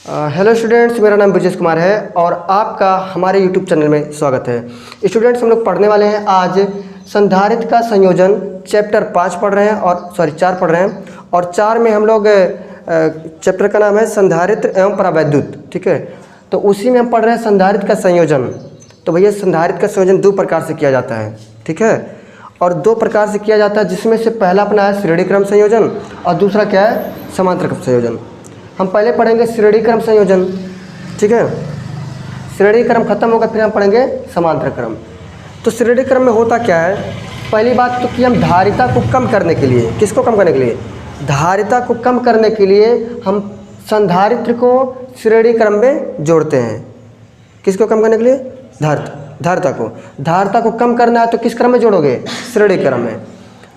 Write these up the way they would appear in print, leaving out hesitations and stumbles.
Hello students, मेरा नाम ब्रजेश कुमार है और आपका हमारे यूट्यूब चैनल में स्वागत है। स्टूडेंट्स, हम लोग पढ़ने वाले हैं आज संधारित्र का संयोजन चैप्टर 5 पढ़ रहे हैं और 4 पढ़ रहे हैं। और 4 में हम लोग चैप्टर का नाम है संधारित्र एवं परावैद्युत। ठीक है, तो उसी में हम पढ़ रहे हैं संधारित्र का संयोजन। तो भैया संधारित्र का संयोजन 2 प्रकार से किया जाता है। ठीक है, और 2 प्रकार से किया जाता है, जिसमें से पहला अपना है श्रेणी क्रम संयोजन और दूसरा क्या है, समांतर क्रम संयोजन। हम पहले पढ़ेंगे श्रेणी क्रम संयोजन। ठीक है, श्रेणी क्रम खत्म होगा फिर हम पढ़ेंगे समांतर क्रम। तो श्रेणी क्रम में होता क्या है, पहली बात तो कि हम धारिता को कम करने के लिए, किसको कम करने के लिए, धारिता को कम करने के लिए हम संधारित्र को श्रेणी क्रम में जोड़ते हैं। किसको कम करने के लिए, धारिता को कम करना है तो किस क्रम में जोड़ोगे, श्रेणी क्रम में।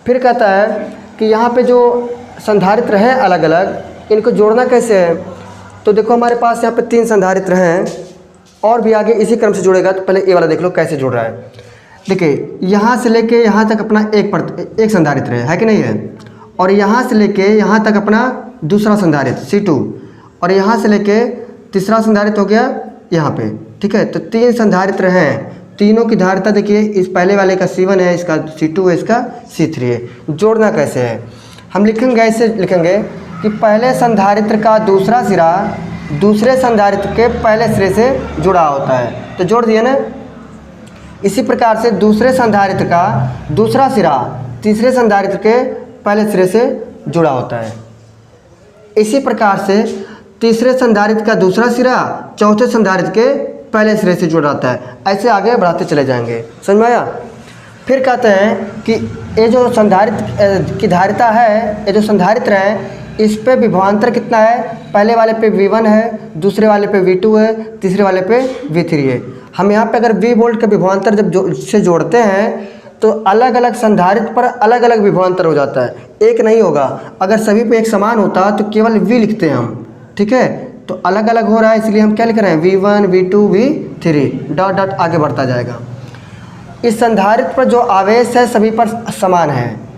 फिर कहता है कि यहाँ पे जो संधारित्र हैं अलग अलग, इनको जोड़ना कैसे है। तो देखो हमारे पास यहाँ पे 3 संधारित्र हैं और भी आगे इसी क्रम से जुड़ेगा। तो पहले ये वाला देख लो कैसे जुड़ रहा है। देखिए यहाँ से लेके यहाँ तक अपना एक संधारित्र है कि नहीं है, और यहाँ से लेके यहाँ तक अपना दूसरा संधारित्र C2, और यहाँ से लेके तीसरा संधारित्र हो गया यहाँ पे। ठीक है, तो 3 संधारित्र हैं, तीनों की धारिता देखिए, इस पहले वाले का C1 है, इसका C2 है, इसका C3 है। जोड़ना कैसे है, हम लिखेंगे ऐसे लिखेंगे कि पहले संधारित्र का दूसरा सिरा दूसरे संधारित्र के पहले सिरे से जुड़ा होता है। तो जोड़ दिए ना। इसी प्रकार से दूसरे संधारित्र का दूसरा सिरा तीसरे संधारित्र के पहले सिरे से जुड़ा होता है। इसी प्रकार से तीसरे संधारित्र का दूसरा सिरा चौथे संधारित्र के पहले सिरे से जुड़ा होता है। ऐसे आगे बढ़ाते चले जाएंगे, समझ में आया। फिर कहते हैं कि ये जो संधारित्र की धारिता है, ये जो संधारित्र है, इस पे विभवांतर कितना है, पहले वाले पे V1 है, दूसरे वाले पे V2 है, तीसरे वाले पे V3 है। हम यहाँ पे अगर V वोल्ट का विभवांतर जब से जोड़ते हैं तो अलग अलग संधारित्र पर अलग अलग विभवांतर हो जाता है, एक नहीं होगा। अगर सभी पे एक समान होता तो केवल V लिखते हैं हम। ठीक है, तो अलग अलग हो रहा है, इसलिए हम क्या लिख रहे हैं, V1 V2 V3 dot dot आगे बढ़ता जाएगा। इस संधारित्र पर जो आवेश है सभी पर समान है,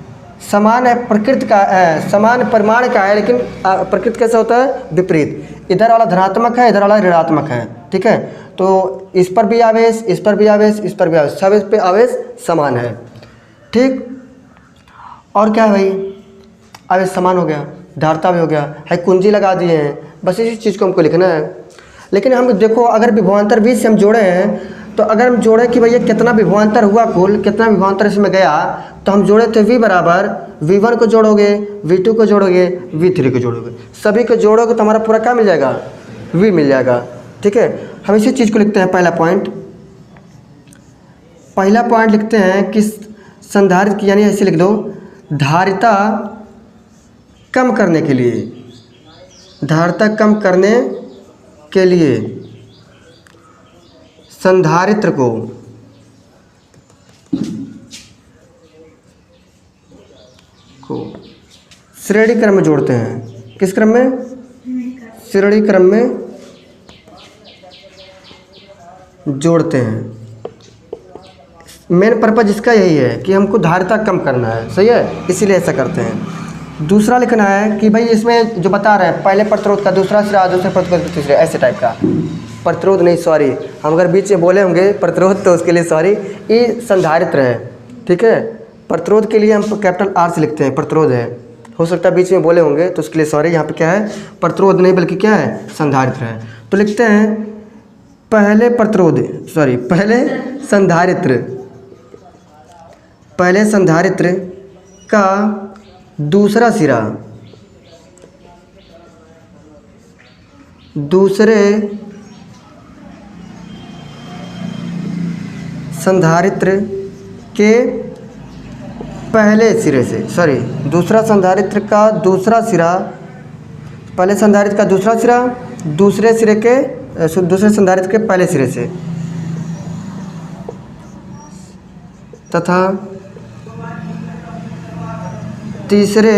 समान है, प्रकृति का है, समान परिमाण का है, लेकिन प्रकृति कैसे होता है, विपरीत। इधर वाला धनात्मक है, इधर वाला ऋणात्मक है। ठीक है, तो इस पर भी आवेश, इस पर भी आवेश, इस पर भी आवेश, सब इस पे आवेश समान है। ठीक, और क्या है भाई, आवेश समान हो गया, धारिता भी हो गया है, कुंजी लगा दिए हैं, बस इसी चीज़ को हमको लिखना है। लेकिन हम देखो अगर विभवांतर V से हम जोड़े हैं, तो अगर हम जोड़े कि भैया कितना विभवांतर हुआ, कुल कितना विभवांतर इसमें गया, तो हम जोड़े थे V बराबर V1 को जोड़ोगे, V2 को जोड़ोगे, V3 को जोड़ोगे, सभी को जोड़ोगे तो हमारा पूरा क्या मिल जाएगा, V मिल जाएगा। ठीक है, हम इसी चीज़ को लिखते हैं। पहला पॉइंट लिखते हैं कि संधारित्र की, यानी ऐसे लिख दो, धारिता कम करने के लिए, धारिता कम करने के लिए संधारित्र को श्रेणी क्रम में जोड़ते हैं। किस क्रम में, श्रेणी क्रम में जोड़ते हैं। मेन पर्पज इसका यही है कि हमको धारिता कम करना है, सही है, इसीलिए ऐसा करते हैं। दूसरा लिखना है कि भाई इसमें जो बता रहे हैं, पहले प्रतिरोध का दूसरा सिरा, दूसरे प्रतिरोध का तीसरे, ऐसे टाइप का। प्रतिरोध नहीं, सॉरी, हम अगर बीच में बोले होंगे प्रतिरोध तो उसके लिए सॉरी, ये संधारित्र है। ठीक है, प्रतिरोध के लिए हम कैपिटल R से लिखते हैं, प्रतिरोध है, हो सकता है बीच में बोले होंगे तो उसके लिए सॉरी। यहाँ पे क्या है, प्रतिरोध नहीं बल्कि क्या है, संधारित्र है। तो लिखते हैं पहले संधारित्र का दूसरा सिरा दूसरे संधारित्र के पहले सिरे से, दूसरा संधारित्र का दूसरा सिरा, पहले संधारित्र का दूसरा सिरा दूसरे संधारित्र के पहले सिरे से, तथा तीसरे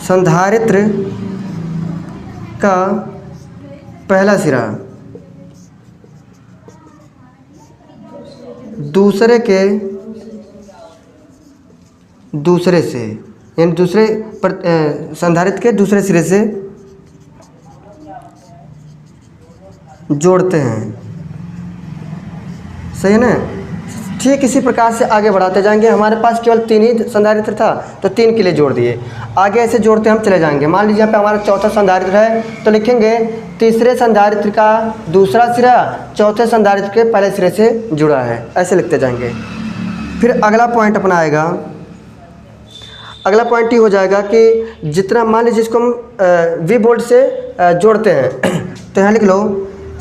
संधारित्र का पहला सिरा दूसरे के दूसरे से, यानी दूसरे संधारित्र के दूसरे सिरे से जोड़ते हैं। सही है ना। ठीक इसी प्रकार से आगे बढ़ाते जाएंगे। हमारे पास केवल 3 ही संधारित्र था तो 3 के लिए जोड़ दिए, आगे ऐसे जोड़ते हम चले जाएंगे। मान लीजिए यहाँ पे हमारा चौथा संधारित्र है तो लिखेंगे तीसरे संधारित्र का दूसरा सिरा चौथे संधारित्र के पहले सिरे से जुड़ा है, ऐसे लिखते जाएंगे। फिर अगला पॉइंट अपना आएगा, अगला पॉइंट ये हो जाएगा कि जितना मान लीजिए इसको हम वी बोल्ट से जोड़ते हैं तो यहाँ लिख लो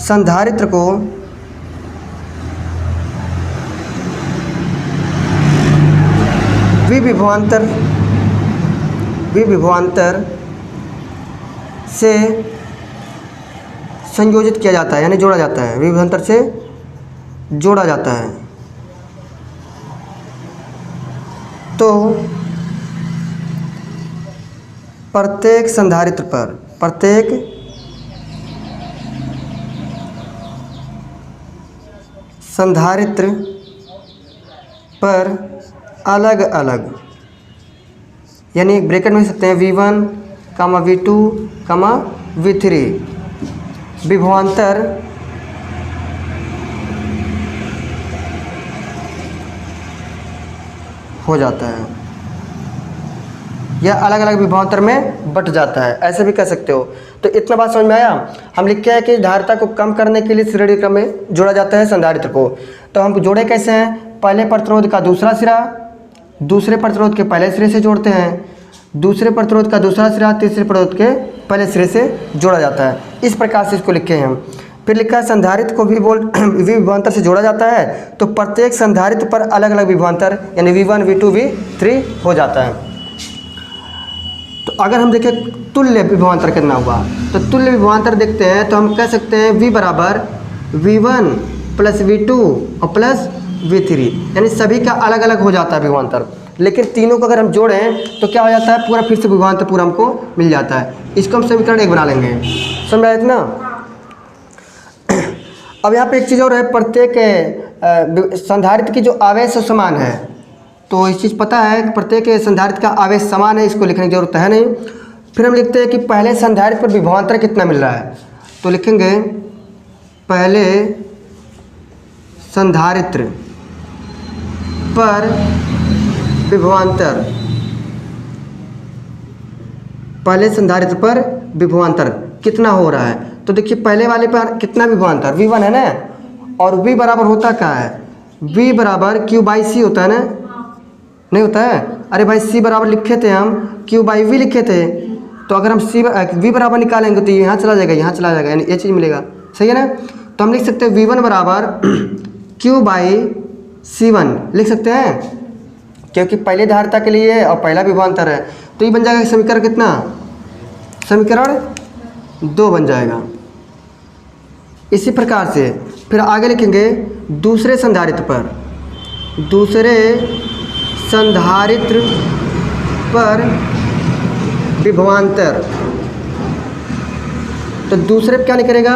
संधारित्र को विभवांतर से संयोजित किया जाता है, यानी जोड़ा जाता है, विभवांतर से जोड़ा जाता है। तो प्रत्येक संधारित्र पर अलग अलग, यानी ब्रैकेट में सकते हैं V1, V2, V3 विभवांतर हो जाता है या अलग अलग विभवांतर में बट जाता है, ऐसे भी कह सकते हो। तो इतना बात समझ में आया। हम लिखे हैं कि धारिता को कम करने के लिए श्रेणी क्रम में जोड़ा जाता है संधारित्र को। तो हम जोड़े कैसे हैं, पहले प्रतिरोध का दूसरा सिरा दूसरे प्रतिरोध के पहले सिरे से जोड़ते हैं, दूसरे प्रतिरोध का दूसरा सिरा तीसरे प्रतिरोध के पहले सिरे से जोड़ा जाता है। इस प्रकार से इसको लिखे हैं हम। फिर लिखा है संधारित्र को विभवांतर से जोड़ा जाता है तो प्रत्येक संधारित्र पर अलग अलग विभवांतर यानी V1, V2, V3 हो जाता है। तो अगर हम देखें तुल्य विभवांतर कितना हुआ, तो तुल्य विभवांतर देखते हैं तो हम कह सकते हैं V बराबर V1 प्लस V2 और प्लस V3, यानी सभी का अलग अलग हो जाता है विभवांतर। लेकिन तीनों को अगर हम जोड़ें तो क्या हो जाता है, पूरा फिर से विभवांतर पूरा हमको मिल जाता है। इसको हम समीकरण 1 बना लेंगे। समझ आया इतना। अब यहाँ पे एक चीज़ और है, प्रत्येक संधारित्र की जो आवेश समान है, तो इस चीज़ पता है कि प्रत्येक संधारित्र का आवेश समान है, इसको लिखने की जरूरत है नहीं। फिर हम लिखते हैं कि पहले संधारित्र पर विभवांतर कितना मिल रहा है, तो लिखेंगे पहले संधारित्र पर विभवांतर, पहले संधारित्र पर विभवांतर कितना हो रहा है। तो देखिए पहले वाले पर कितना विभवांतर V1 है ना, और V बराबर होता क्या है, V बराबर Q/C होता है ना, नहीं होता है। अरे भाई C बराबर लिखे थे हम, Q/V लिखे थे। तो अगर हम V बराबर निकालेंगे तो यहाँ चला जाएगा, यहाँ चला जाएगा, यानी ये चीज़ मिलेगा। सही है ना। तो हम लिख सकते हैं V1 बराबर Q/C1 लिख सकते हैं, क्योंकि पहले धारिता के लिए और पहला विभवांतर है। तो ये बन जाएगा समीकरण कितना, समीकरण 2 बन जाएगा। इसी प्रकार से फिर आगे लिखेंगे दूसरे संधारित्र पर विभवांतर। तो दूसरे पे क्या निकलेगा,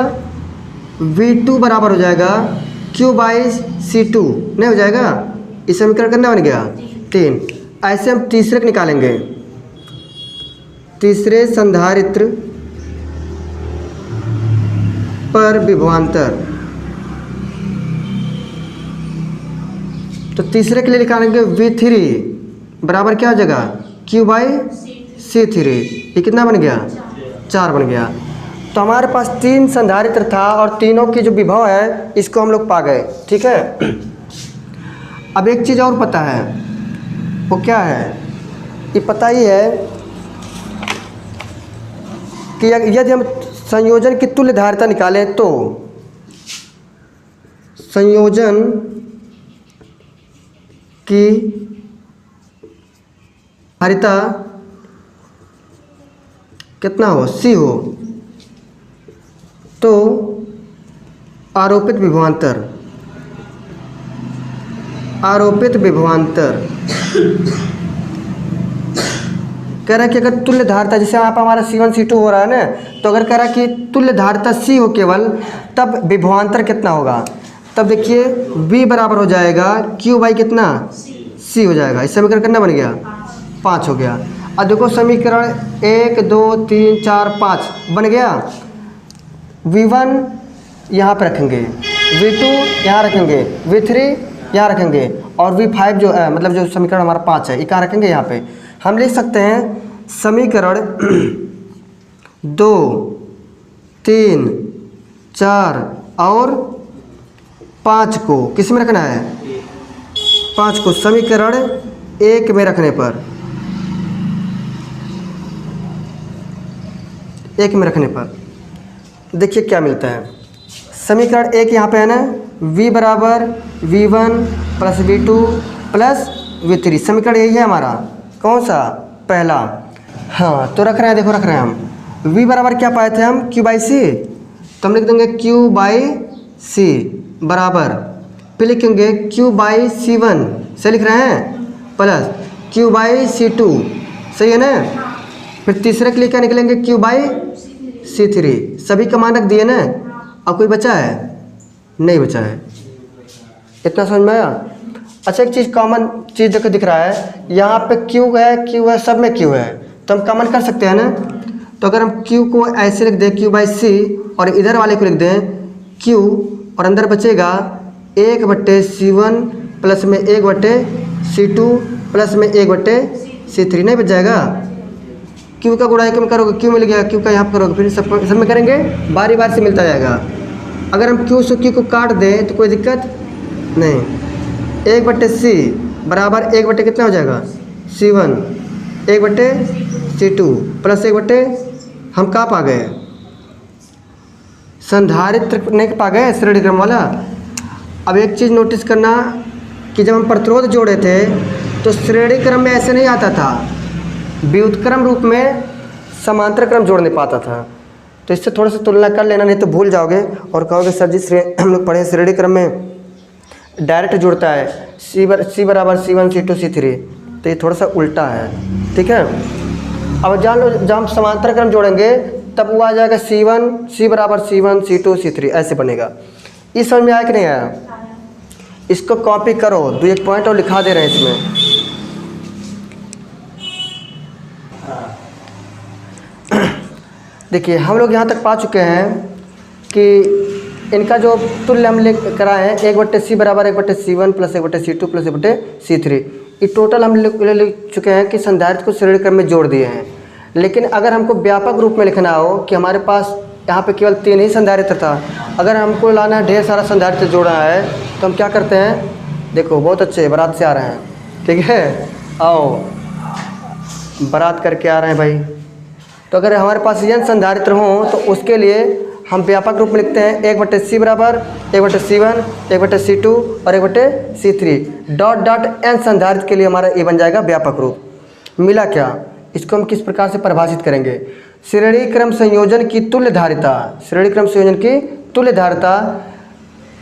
V2 बराबर हो जाएगा Q/C2 नहीं हो जाएगा। इस समीकरण कितना बन गया 3। ऐसे हम तीसरे को निकालेंगे, तीसरे संधारित्र पर विभवांतर। तो तीसरे के लिए निकालेंगे V3 बराबर क्या हो जाएगा Q/C3। ये कितना बन गया 4 बन गया। तो हमारे पास 3 संधारित्र था और तीनों की जो विभव है इसको हम लोग पा गए। ठीक है। अब एक चीज़ और पता है, वो क्या है, ये पता ही है कि यदि हम संयोजन की तुल्य धारिता निकालें तो संयोजन की धारिता कितना हो, C हो, तो आरोपित विभवांतर कह रहा है कि अगर तुल्य धारिता, जैसे यहाँ पर हमारा C1 C2 हो रहा है ना, तो अगर कह रहा है कि तुल्य धारिता C हो केवल, तब विभवांतर कितना होगा। तब देखिए V बराबर हो जाएगा Q/कितना C हो जाएगा। इस समीकरण कितना बन गया 5 हो गया। अब देखो समीकरण 1 2 3 4 5 बन गया। V1 यहाँ पे रखेंगे, V2 यहाँ रखेंगे, V3 यहाँ रखेंगे और V5 जो है मतलब जो समीकरण हमारा 5 है ये कहाँ रखेंगे, यहाँ पे। हम लिख सकते हैं समीकरण 2 3 4 और 5 को किस में रखना है, 5 को समीकरण 1 में रखने पर, 1 में रखने पर देखिए क्या मिलता है। समीकरण 1 यहाँ पे है ना, V बराबर V1 plus V2 plus V3। समीकरण यही है हमारा, कौन सा, पहला। हाँ तो रख रहे हैं, देखो रख रहे हैं हम। V बराबर क्या पाए थे हम, Q बाई सी, तो हम लिख देंगे Q बाई सी बराबर, फिर लिखेंगे Q बाई C1 से लिख रहे हैं, प्लस Q बाई C2, सही है ना। फिर तीसरे के लिए क्या निकलेंगे, Q बाई C3। सभी का मान रख दिए ना। अब कोई बचा है, नहीं बचा है। इतना समझ में आया। अच्छा एक चीज़ कॉमन चीज़ देखो दिख रहा है, यहाँ पे Q है, सब में Q है, तो हम कॉमन कर सकते हैं ना। तो अगर हम Q को ऐसे लिख दें Q बाई सी और इधर वाले को लिख दें Q, और अंदर बचेगा 1/C1 प्लस में 1/C2 प्लस में 1/C3, नहीं बच जाएगा। Q का गुणा 1 में करोगे Q मिल गया, Q का यहाँ पर करोगे, फिर सब में करेंगे, बारी बारी से मिलता जाएगा। अगर हम Q से Q को काट दें तो कोई दिक्कत नहीं। 1/C बराबर 1/ कितना हो जाएगा, C1, 1/C2 प्लस 1/, हम कहाँ पा गए, संधारित्र नहीं पा गए, श्रेणी क्रम वाला। अब एक चीज़ नोटिस करना कि जब हम प्रतिरोध जोड़े थे तो श्रेणी क्रम में ऐसे नहीं आता था, व्युत्क्रम रूप में समांतर क्रम जोड़ नहीं पाता था। तो इससे थोड़ा सा तुलना कर लेना, नहीं तो भूल जाओगे और कहोगे सर जी हम लोग पढ़े श्रेणी क्रम में डायरेक्ट जुड़ता है, सी बराबर C1 C2 C3, तो ये थोड़ा सा उल्टा है, ठीक है। अब जान लो जब हम समांतर क्रम जोड़ेंगे तब वो आ जाएगा C बराबर C1 C2 C3, ऐसे बनेगा। इस समझ में आया कि नहीं आया। इसको कॉपी करो, 2-1 पॉइंट और लिखा दे रहे हैं इसमें। देखिए हम लोग यहाँ तक पा चुके हैं कि इनका जो तुल्य हम ले कराए हैं 1/C बराबर 1/C1 plus 1/C2 plus 1/C3, ये टोटल हम लिख चुके हैं कि संधारित्र को श्रेणी क्रम में जोड़ दिए हैं। लेकिन अगर हमको व्यापक रूप में लिखना हो कि हमारे पास यहाँ पे केवल 3 ही संधारित्र था, अगर हमको लाना है ढेर सारा संधारित्र जोड़ना है, तो हम क्या करते हैं, देखो बहुत अच्छे बारात से आ रहे हैं, ठीक है, आओ बारात करके आ रहे हैं भाई। तो अगर हमारे पास n संधारित्र हों तो उसके लिए हम व्यापक रूप में लिखते हैं 1/C बराबर 1/C1 1/C2 और 1/C3 डॉट n संधारित्र के लिए हमारा ये बन जाएगा व्यापक रूप। मिला क्या, इसको हम किस प्रकार से परिभाषित करेंगे, श्रेणी क्रम संयोजन की तुल्य धारिता, श्रेणी क्रम संयोजन की तुल्य धारिता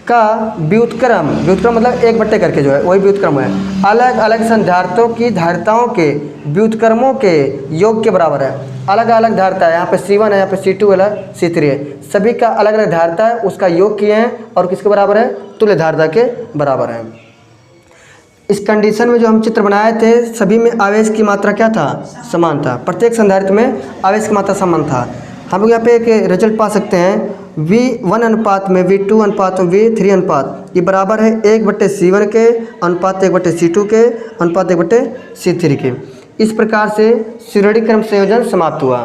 का व्युत्क्रम मतलब 1/, करके जो है वही व्युत्क्रम है, अलग अलग संधारित्रों की धारिताओं के व्युत्क्रमों के योग के बराबर है। अलग अलग धारिता है, यहाँ पे C1 है, यहाँ पे C2 है, C3 है, सभी का अलग अलग धारिता है, उसका योग किए हैं और किसके बराबर है, तुल्य धारिता के बराबर है। इस कंडीशन में जो हम चित्र बनाए थे सभी में आवेश की मात्रा क्या था, समान था, प्रत्येक संधारित्र में आवेश की मात्रा समान था। हम लोग यहाँ पे एक रिजल्ट पा सकते हैं, V1 अनुपात में V2 अनुपात में V3 अनुपात ये बराबर है 1/C1 के अनुपात 1/C2 के अनुपात 1/C3 के। इस प्रकार से श्रेणी क्रम संयोजन समाप्त हुआ।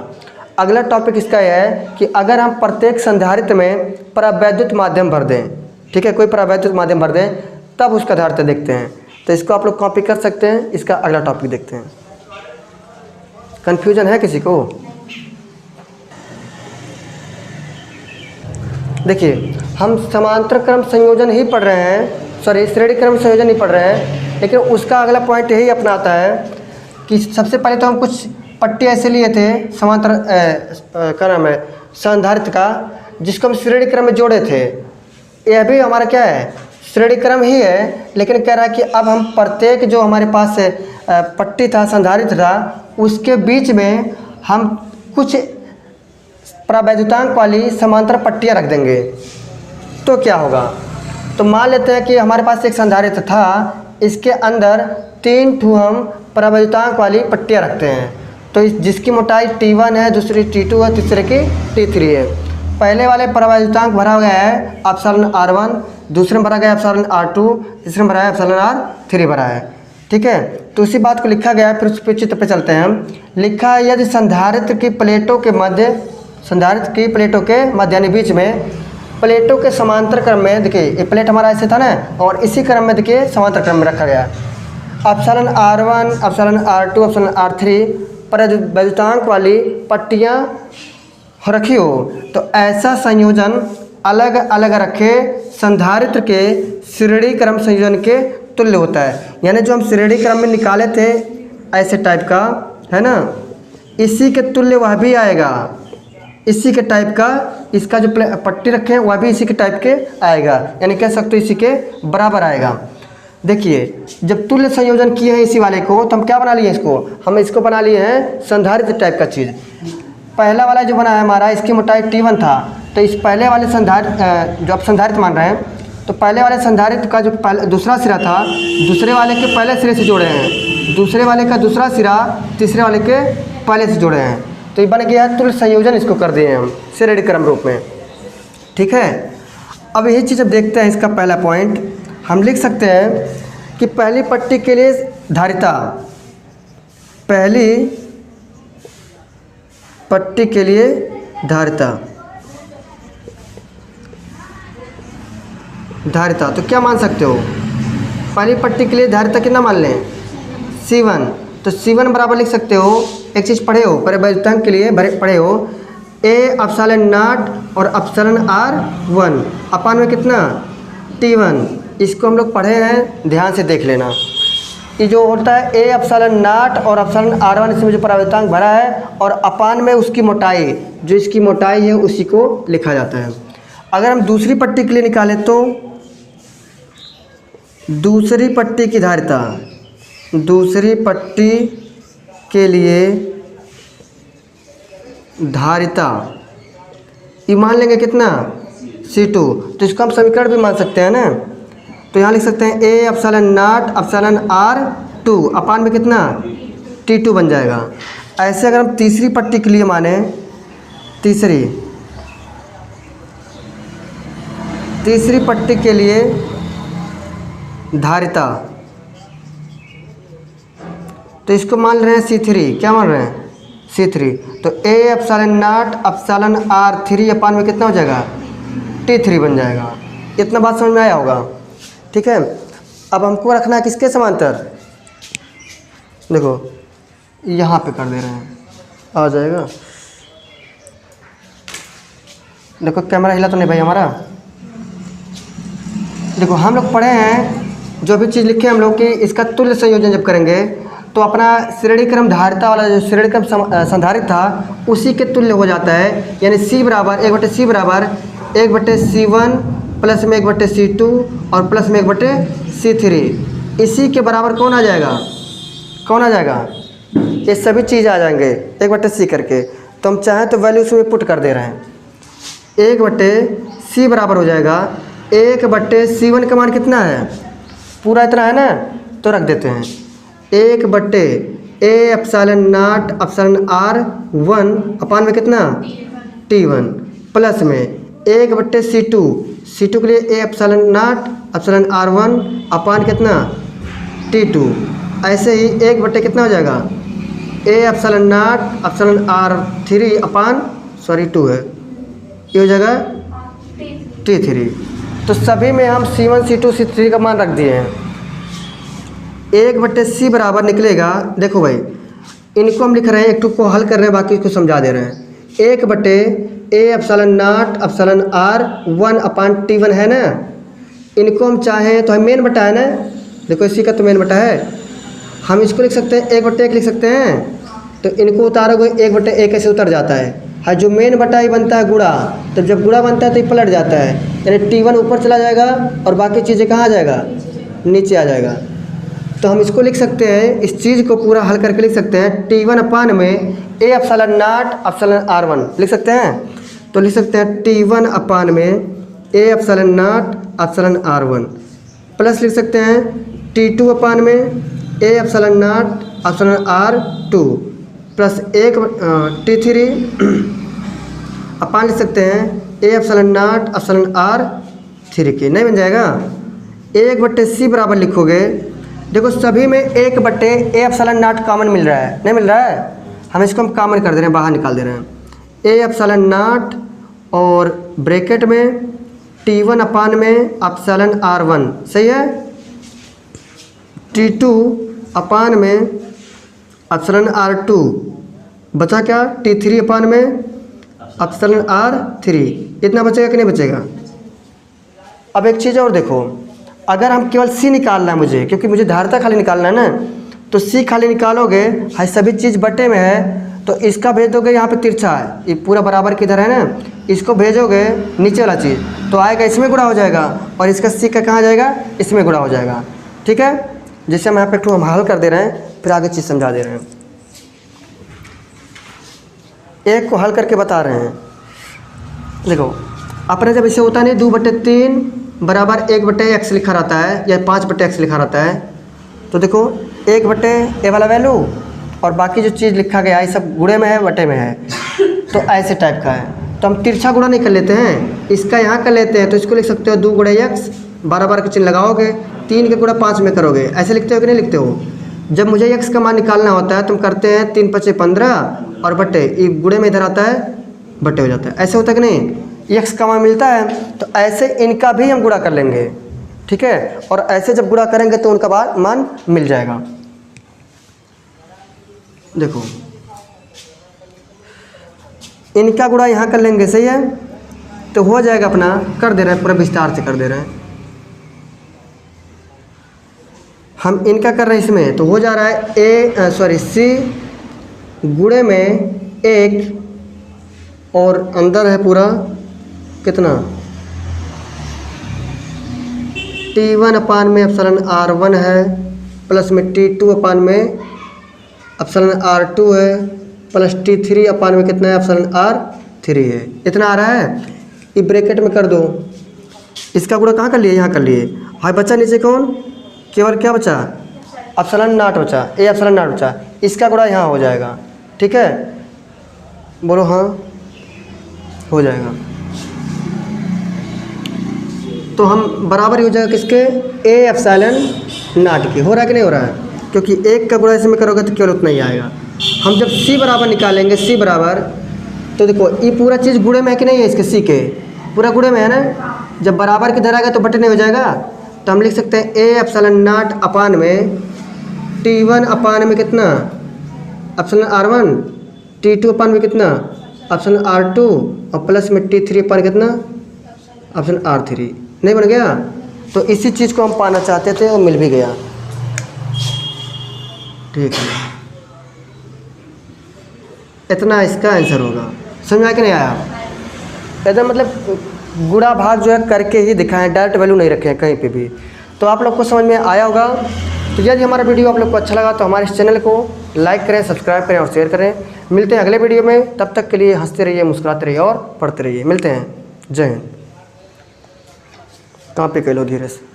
अगला टॉपिक इसका यह है कि अगर हम प्रत्येक संधारित्र में परावैद्युत माध्यम भर दें, ठीक है, कोई परावैद्युत माध्यम भर दें, तब उसका धारिता देखते हैं। तो इसको आप लोग कॉपी कर सकते हैं। इसका अगला टॉपिक देखते हैं। कन्फ्यूजन है किसी को? देखिए हम समांतर क्रम संयोजन ही पढ़ रहे हैं, सॉरी श्रेणी क्रम संयोजन ही पढ़ रहे हैं, लेकिन उसका अगला पॉइंट यही अपनाता है कि सबसे पहले तो हम कुछ पट्टी ऐसे लिए थे समांतर क्या नाम है संधारित्र का, जिसको हम श्रेणी क्रम में जोड़े थे। यह भी हमारा क्या है, श्रेणी क्रम ही है, लेकिन कह रहा है कि अब हम प्रत्येक जो हमारे पास पट्टी था संधारित्र था उसके बीच में हम कुछ परावैद्युतांक वाली समांतर पट्टियाँ रख देंगे। तो क्या होगा, तो मान लेते हैं कि हमारे पास एक संधारित्र था, इसके अंदर 3 ठू हम परावैद्युतांक वाली पट्टियाँ रखते हैं। तो जिसकी मोटाई T1 है, दूसरी T2 है, तीसरे की T3 है। पहले वाले परावैद्युतांक भरा गया है एप्सिलॉन R1, दूसरे में भरा गया एप्सिलॉन R2, तीसरे में भरा है एप्सिलॉन R3 भरा है। ठीक है, तो उसी बात को लिखा गया है। फिर उस पे चित्र पे चलते हैं हम। लिखा है यदि संधारित्र की प्लेटों के मध्य यानी बीच में प्लेटों के समांतर क्रम में, देखिए ये प्लेट हमारा ऐसे था ना, और इसी क्रम में देखिए समांतर क्रम में रखा गया epsilon R1, epsilon R2, epsilon R3 परावैद्युतांक वाली पट्टियाँ रखी हो, तो ऐसा संयोजन अलग अलग रखे संधारित्र के श्रेणी क्रम संयोजन के तुल्य होता है। यानी जो हम श्रेणी क्रम में निकाले थे ऐसे टाइप का, है ना, इसी के तुल्य वह भी आएगा, इसी के टाइप का, इसका जो पट्टी रखे हैं वह भी इसी के टाइप के आएगा, यानी कह सकते हो इसी के बराबर आएगा। देखिए जब तुल्य संयोजन किए हैं इसी वाले को, तो हम क्या बना लिए इसको, हम इसको बना लिए हैं संधारित्र टाइप का चीज़। पहला वाला जो बना है हमारा, इसकी मोटाई T1 था, तो इस पहले वाले संधारित्र जो आप संधारित्र मान रहे हैं, तो पहले वाले संधारित्र का जो दूसरा सिरा था, दूसरे वाले के पहले सिरे से जोड़े हैं, दूसरे वाले का दूसरा सिरा तीसरे वाले के पहले से जोड़े हैं, तो ये बन गया है तुल्य संयोजन, इसको कर दिए हम श्रेणी क्रम रूप में। ठीक है, अब यही चीज़ अब देखते हैं। इसका पहला पॉइंट हम लिख सकते हैं कि पहली पट्टी के लिए धारिता, पहली पट्टी के लिए धारिता, तो क्या मान सकते हो, पहली पट्टी के लिए धारिता कितना मान लें, C1, तो C1 बराबर लिख सकते हो, एक चीज़ पढ़े हो परावैद्युतांक के लिए पढ़े हो, A एप्सिलॉन नॉट और एप्सिलॉन R1 अपान में कितना T1, इसको हम लोग पढ़े हैं, ध्यान से देख लेना। ये जो होता है A एप्सिलॉन नॉट और एप्सिलॉन R1, इसमें जो परावैद्युतांक भरा है, और अपान में उसकी मोटाई, जो इसकी मोटाई है उसी को लिखा जाता है। अगर हम दूसरी पट्टी के लिए निकालें तो दूसरी पट्टी की धारिता, दूसरी पट्टी के लिए धारिता ये मान लेंगे कितना C2, तो इसको हम समीकरण भी मान सकते हैं ना, तो यहाँ लिख सकते हैं A epsilon not epsilon R2 अपान में कितना T2 बन जाएगा। ऐसे अगर हम तीसरी पट्टी के लिए माने, तीसरी पट्टी के लिए धारिता, तो इसको मान रहे हैं C3, क्या मान रहे हैं C3, तो A epsilon not epsilon R3 अपान में कितना हो जाएगा T3 बन जाएगा। इतना बात समझ में आया होगा। ठीक है, अब हमको रखना है किसके समांतर, देखो यहाँ पे कर दे रहे हैं, आ जाएगा। देखो कैमरा हिला तो नहीं भाई हमारा। देखो हम लोग पढ़े हैं, जो भी चीज़ लिखे हम लोग कि इसका तुल्य संयोजन जब करेंगे तो अपना श्रेणी क्रम धारिता वाला जो श्रेणी क्रम संधारित्र था उसी के तुल्य हो जाता है। यानी C बराबर 1/C बराबर 1/C1 प्लस में 1/C2 और प्लस में 1/C3, इसी के बराबर कौन आ जाएगा, कौन आ जाएगा, ये सभी चीज़ आ जाएंगे 1/C करके। तो हम चाहें तो वैल्यू उसमें पुट कर दे रहे हैं, 1/C बराबर हो जाएगा 1/C1 का मान कितना है, पूरा इतना है ना, तो रख देते हैं 1/A epsilon not epsilon R1 अपान में कितना T1 प्लस में 1/C2 के लिए A epsilon not epsilon R1 अपान कितना T2। ऐसे ही 1/ कितना हो जाएगा A epsilon not epsilon R3 अपान 2 है, ये हो जाएगा T3। तो सभी में हम C1 C2 C3 का मान रख दिए हैं। 1/C बराबर निकलेगा, देखो भाई इनको हम लिख रहे हैं, एक टूक को हल कर रहे हैं, बाकी इसको समझा दे रहे हैं। 1/A epsilon not epsilon R1 upon T1 है ना, इनको हम चाहें तो हम मेन बटा है ना, देखो इसी का तो मेन बटा है, हम इसको लिख सकते हैं 1/1 लिख सकते हैं, तो इनको उतारोगे 1/1 कैसे उतर जाता है, जो मेन बटा ही बनता है गुणा, तो जब गुणा बनता है तो ये पलट जाता है, यानी T1 ऊपर चला जाएगा और बाकी चीज़ें कहाँ आ जाएगा, नीचे आ जाएगा। तो हम इसको लिख सकते हैं, इस चीज़ को पूरा हल करके लिख सकते हैं T1 अपान में A epsilon not epsilon R1 लिख सकते हैं, तो लिख सकते हैं T1 अपान में A epsilon not epsilon R1 plus लिख सकते हैं T2 अपान में A epsilon not epsilon R2 plus एक T3 अपन लिख सकते हैं A epsilon not epsilon R 3 के, नहीं बन जाएगा। 1/c बराबर लिखोगे, देखो सभी में 1/a एप्सिलॉन नॉट कॉमन मिल रहा है, नहीं मिल रहा है, हम इसको हम कॉमन कर दे रहे हैं, बाहर निकाल दे रहे हैं। A एप्सिलॉन नॉट और ब्रैकेट में T1 अपान में एप्सिलॉन R1, सही है। T2 अपान में एप्सिलॉन R2, बचा क्या T3 अपान में एप्सिलॉन R3, इतना बचेगा कि नहीं बचेगा। अब एक चीज़ और देखो, अगर हम केवल C निकालना है मुझे, क्योंकि मुझे धारिता खाली निकालना है ना, तो C खाली निकालोगे, हाई सभी चीज़ बटे में है, तो इसका भेज दोगे यहाँ पे तिरछा है, ये पूरा बराबर किधर है ना, इसको भेजोगे नीचे वाला चीज़ तो आएगा इसमें गुणा हो जाएगा, और इसका C का कहाँ जाएगा, इसमें गुणा हो जाएगा। ठीक है, जैसे हम यहाँ पे हम हल कर दे रहे हैं, फिर आगे चीज़ समझा दे रहे हैं। एक को हल करके बता रहे हैं। देखो अपने जब इसे होता नहीं 2/3 बराबर 1/x लिखा रहता है या 5/x लिखा रहता है, तो देखो 1/a वाला वैल्यू और बाकी जो चीज़ लिखा गया है सब गुणे में है, बटे में है, तो ऐसे टाइप का है। तो हम तिरछा गुणा नहीं कर लेते हैं, इसका यहाँ कर लेते हैं, तो इसको लिख सकते हो 2 × x, बार का चिन्ह लगाओगे, 3 के गुणा 5 में करोगे, ऐसे लिखते हो कि नहीं लिखते हो। जब मुझे x का मान निकालना होता है तुम करते हैं 3 × 5 = 15 और बटे, ये गुणे में इधर आता है, बटे हो जाता है, ऐसे होता है कि नहीं। x का मान मिलता है तो ऐसे इनका भी हम गुणा कर लेंगे, ठीक है, और ऐसे जब गुणा करेंगे तो उनका मान मिल जाएगा। देखो इनका गुणा यहाँ कर लेंगे, सही है, तो हो जाएगा अपना, कर दे रहे हैं पूरा विस्तार से कर दे रहे हैं, हम इनका कर रहे हैं इसमें, तो हो जा रहा है C गुणे में 1 और अंदर है पूरा कितना T1 अपान में एप्सिलॉन R1 है, प्लस में T2 अपान में एप्सिलॉन R2 है, प्लस T3 अपान में कितना है, एप्सिलॉन R3 है। इतना आ रहा है, ये ब्रैकेट में कर दो, इसका गुणा कहाँ कर लिए, यहाँ कर लिए। हाई बचा नीचे कौन, केवल क्या बचा, एप्सिलॉन नॉट बचा, A एप्सिलॉन नॉट बचा, इसका गुणा यहाँ हो जाएगा। ठीक है, बोलो हाँ, हो जाएगा। तो हम बराबर ही हो जाएगा किसके, A एप्सिलॉन नॉट के। हो रहा है कि नहीं हो रहा है, क्योंकि 1 का गुणा इसमें करोगे तो केवल उतना ही आएगा। हम जब C बराबर निकालेंगे, C बराबर, तो देखो ये पूरा चीज़ गुणे में है कि नहीं है, इसके C के पूरा गुणे में है ना, जब बराबर किधर आएगा तो बटे नहीं हो जाएगा, तो हम लिख सकते हैं A एप्सिलॉन नॉट अपान में T1 अपान में कितना, एप्सिलॉन R1, T2 अपान में कितना, एप्सिलॉन R2, और प्लस में T3 अपान कितना, एप्सिलॉन R3। नहीं बन गया, तो इसी चीज़ को हम पाना चाहते थे और मिल भी गया। ठीक है, इतना इसका आंसर होगा। समझ में आया कि नहीं आया, एकदम मतलब गुणा भाग जो है करके ही दिखाएं, डायरेक्ट वैल्यू नहीं रखे हैं कहीं पे भी। तो आप लोग को समझ में आया होगा। तो यदि हमारा वीडियो आप लोग को अच्छा लगा तो हमारे इस चैनल को लाइक करें, सब्सक्राइब करें और शेयर करें। मिलते हैं अगले वीडियो में, तब तक के लिए हंसते रहिए, मुस्कुराते रहिए और पढ़ते रहिए। मिलते हैं, जय हिंद। कहाँ पे कह लो धीरे से।